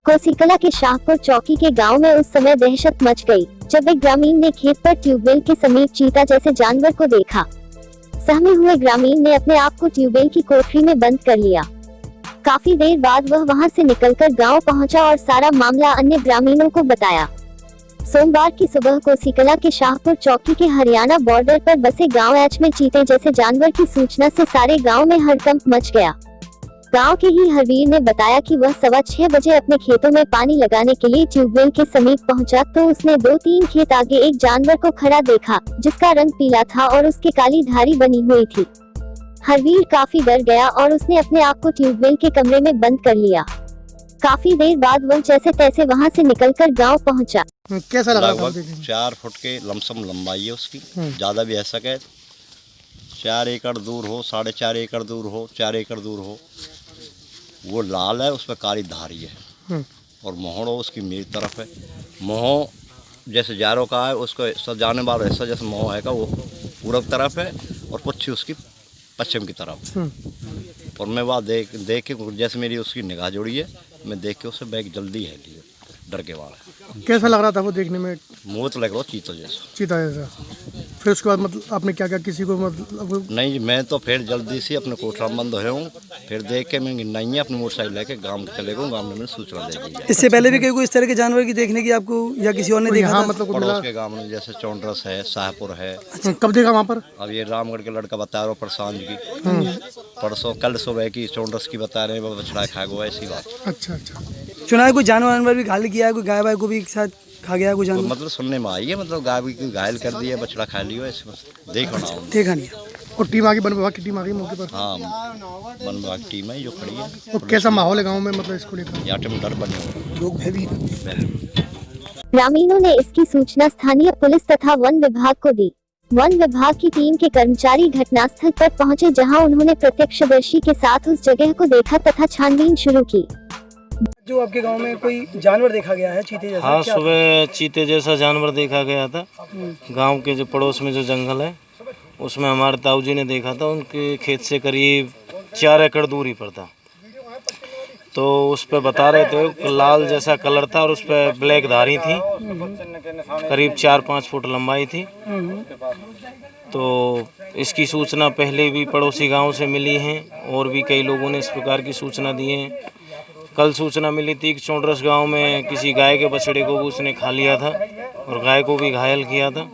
कोसीकला के शाहपुर चौकी के गांव में उस समय दहशत मच गई जब एक ग्रामीण ने खेत पर ट्यूबवेल के समीप चीता जैसे जानवर को देखा। सहमे हुए ग्रामीण ने अपने आप को ट्यूबवेल की कोठरी में बंद कर लिया। काफी देर बाद वह वहां से निकलकर गांव पहुंचा और सारा मामला अन्य ग्रामीणों को बताया। सोमवार की सुबह कोसीकला के शाहपुर चौकी के हरियाणा बॉर्डर पर बसे गांव एच में चीते जैसे जानवर की सूचना से सारे गांव में हड़कंप मच गया। गांव के ही हरवीर ने बताया कि वह 6:15 बजे अपने खेतों में पानी लगाने के लिए ट्यूबवेल के समीप पहुंचा तो उसने 2-3 खेत आगे एक जानवर को खड़ा देखा जिसका रंग पीला था और उसके काली धारी बनी हुई थी। हरवीर काफी डर गया और उसने अपने आप को ट्यूबवेल के कमरे में बंद कर लिया। काफी देर बाद वह जैसे तैसे वहां से निकलकर गांव पहुंचा। कैसा लगा? लगभग 4 फुट के लमसम लंबाई है उसकी, ज़्यादा भी ऐसा है 4 एकड़ दूर हो, 4.5 एकड़ दूर हो, 4 एकड़ दूर हो। वो लाल है, उस पर काली धारी है और मोहड़ो उसकी मेरी तरफ है। मोह जैसे जारो का है उसको सजाने वाला ऐसा जैसे मोह है का वो पूरब तरफ है और पुच्छी उसकी पश्चिम की तरफ। और मैं वहाँ देख के जैसे मेरी उसकी निगाह जुड़ी है, मैं देख के उससे बैग जल्दी है लिए डर के वाला। कैसा लग रहा था वो देखने में? मुँह तो लग रहा चीता जैसा। चीता जैसा। फिर उसके बाद मतलब आपने क्या क्या किसी को मतलब? नहीं, मैं तो फिर जल्दी से अपने कोठरा में बंद हूँ। फिर देख के मैं नहीं है अपनी मोटरसाइकिल लेके गांव में चले गए। गांव में मैंने सूचना दे दी। इससे पहले भी कोई इस तरह के जानवर की देखने की आपको या किसी और ने देखा था? मतलब पड़ोस के गांव में जैसे चौंड्रस है, शाहपुर है। कब देखा वहाँ पर? अब ये रामगढ़ के लड़का बता रहा पर सांझ की परसों कल सुबह की चौंड्रस की बता रहे हैं बछड़ा खा गया ऐसी बात। अच्छा। सुना है कोई जानवर भी घायल किया है, कोई गाय वाय को भी एक साथ खा गया कोई जानवर? मतलब सुनने में आई है, मतलब गाय भी घायल कर दिया, बछड़ा खा लिया ऐसे बस देखो ना। देखा नहीं। और टीम आ गई, वन विभाग की टीम आ गई मौके पर? हाँ, वन विभाग की टीम है जो खड़ी है। और कैसा माहौल है गाँव में मतलब इसको लेकर? यहाँ टीम डर बने हुए लोग भयभीत। ग्रामीणों ने इसकी सूचना स्थानीय पुलिस तथा वन विभाग को दी। वन विभाग की टीम के कर्मचारी घटनास्थल पर पहुंचे जहां उन्होंने प्रत्यक्षदर्शी के साथ उस जगह को देखा तथा छानबीन शुरू की। जो आपके गांव में कोई जानवर देखा गया है चीते जैसा? हाँ, सुबह चीते जैसा जानवर देखा गया था। गांव के जो पड़ोस में जो जंगल है उसमें हमारे ताऊ जी ने देखा था। उनके खेत से करीब 4 एकड़ दूरी पर था। तो उस पर बता रहे थे लाल जैसा कलर था और उस पर ब्लैक धारी थी, करीब 4-5 फुट लंबाई थी। तो इसकी सूचना पहले भी पड़ोसी गांव से मिली है और भी कई लोगों ने इस प्रकार की सूचना दी है। कल सूचना मिली थी कि चौंड्रस गांव में किसी गाय के बछड़े को भी उसने खा लिया था और गाय को भी घायल किया था।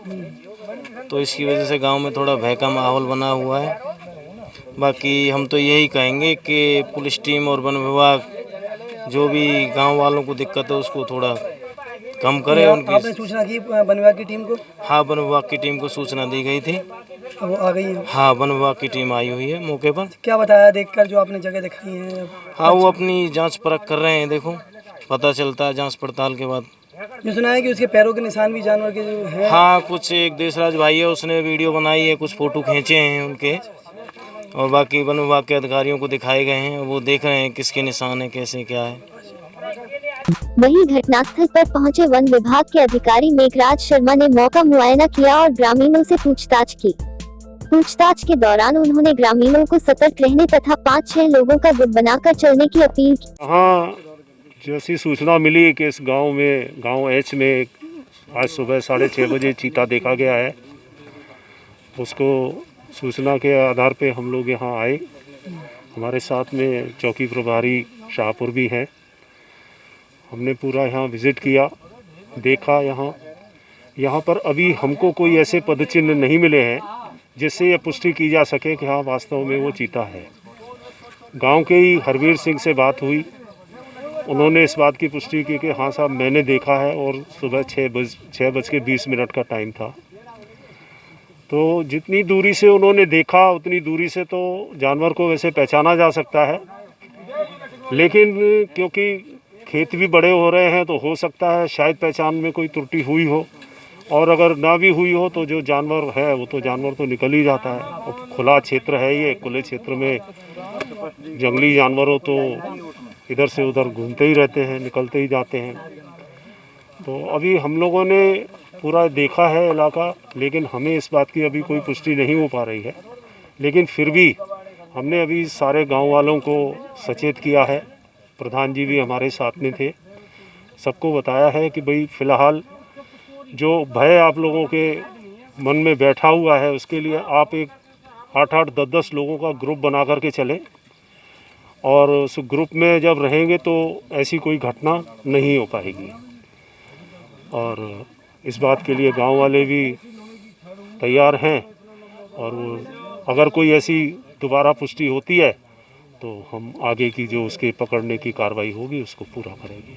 तो इसकी वजह से गांव में थोड़ा भय का माहौल बना हुआ है। बाकी हम तो यही कहेंगे कि पुलिस टीम और वन विभाग जो भी गांव वालों को दिक्कत है उसको थोड़ा कम करे। उनकी आपने सूचना की वन विभाग की टीम को? हाँ, वन विभाग की टीम को सूचना दी गई थी। वो आ गई है? हाँ, वन विभाग की टीम आई हुई है मौके पर। क्या बताया देखकर जो आपने जगह दिखाई है? हाँ, वो अपनी जांच परख कर रहे हैं। देखो पता चलता है जांच पड़ताल के बाद। जो सुना है कि उसके पैरों के निशान भी जानवर के जो है? हाँ, कुछ एक देशराज भाई है उसने वीडियो बनाई है, कुछ फोटो खींचे हैं उनके और बाकी वन विभाग के अधिकारियों को दिखाए गए हैं। वो देख रहे हैं किसके निशान है, कैसे क्या है। वहीं घटनास्थल पर पहुंचे वन विभाग के अधिकारी मेघराज शर्मा ने मौका मुआयना किया और ग्रामीणों से पूछताछ की। पूछताछ के दौरान उन्होंने ग्रामीणों को सतर्क रहने तथा 5-6 लोगों का गुट बनाकर चलने की अपील की। हाँ, जैसी सूचना मिली कि इस गांव एच में आज सुबह 6:30 बजे चीता देखा गया है, उसको सूचना के आधार पे हम लोग यहाँ आए। हमारे साथ में चौकी प्रभारी शाहपुर भी हैं। हमने पूरा यहाँ विज़िट किया, देखा। यहाँ पर अभी हमको कोई ऐसे पदचिन्ह नहीं मिले हैं जिससे यह पुष्टि की जा सके कि हाँ वास्तव में वो चीता है। गांव के ही हरवीर सिंह से बात हुई, उन्होंने इस बात की पुष्टि की कि हाँ साहब मैंने देखा है और सुबह 6:20 का टाइम था। तो जितनी दूरी से उन्होंने देखा उतनी दूरी से तो जानवर को वैसे पहचाना जा सकता है, लेकिन क्योंकि खेत भी बड़े हो रहे हैं तो हो सकता है शायद पहचान में कोई त्रुटि हुई हो, और अगर ना भी हुई हो तो जो जानवर है वो तो जानवर तो निकल ही जाता है। और खुला क्षेत्र है, ये खुले क्षेत्र में जंगली जानवरों तो इधर से उधर घूमते ही रहते हैं, निकलते ही जाते हैं। तो अभी हम लोगों ने पूरा देखा है इलाका, लेकिन हमें इस बात की अभी कोई पुष्टि नहीं हो पा रही है। लेकिन फिर भी हमने अभी सारे गांव वालों को सचेत किया है। प्रधान जी भी हमारे साथ में थे। सबको बताया है कि भाई फ़िलहाल जो भय आप लोगों के मन में बैठा हुआ है उसके लिए आप एक 8-8, 10-10 लोगों का ग्रुप बना करके चलें और उस ग्रुप में जब रहेंगे तो ऐसी कोई घटना नहीं हो पाएगी। और इस बात के लिए गांव वाले भी तैयार हैं और अगर कोई ऐसी दोबारा पुष्टि होती है तो हम आगे की जो उसके पकड़ने की कार्रवाई होगी उसको पूरा करेंगे।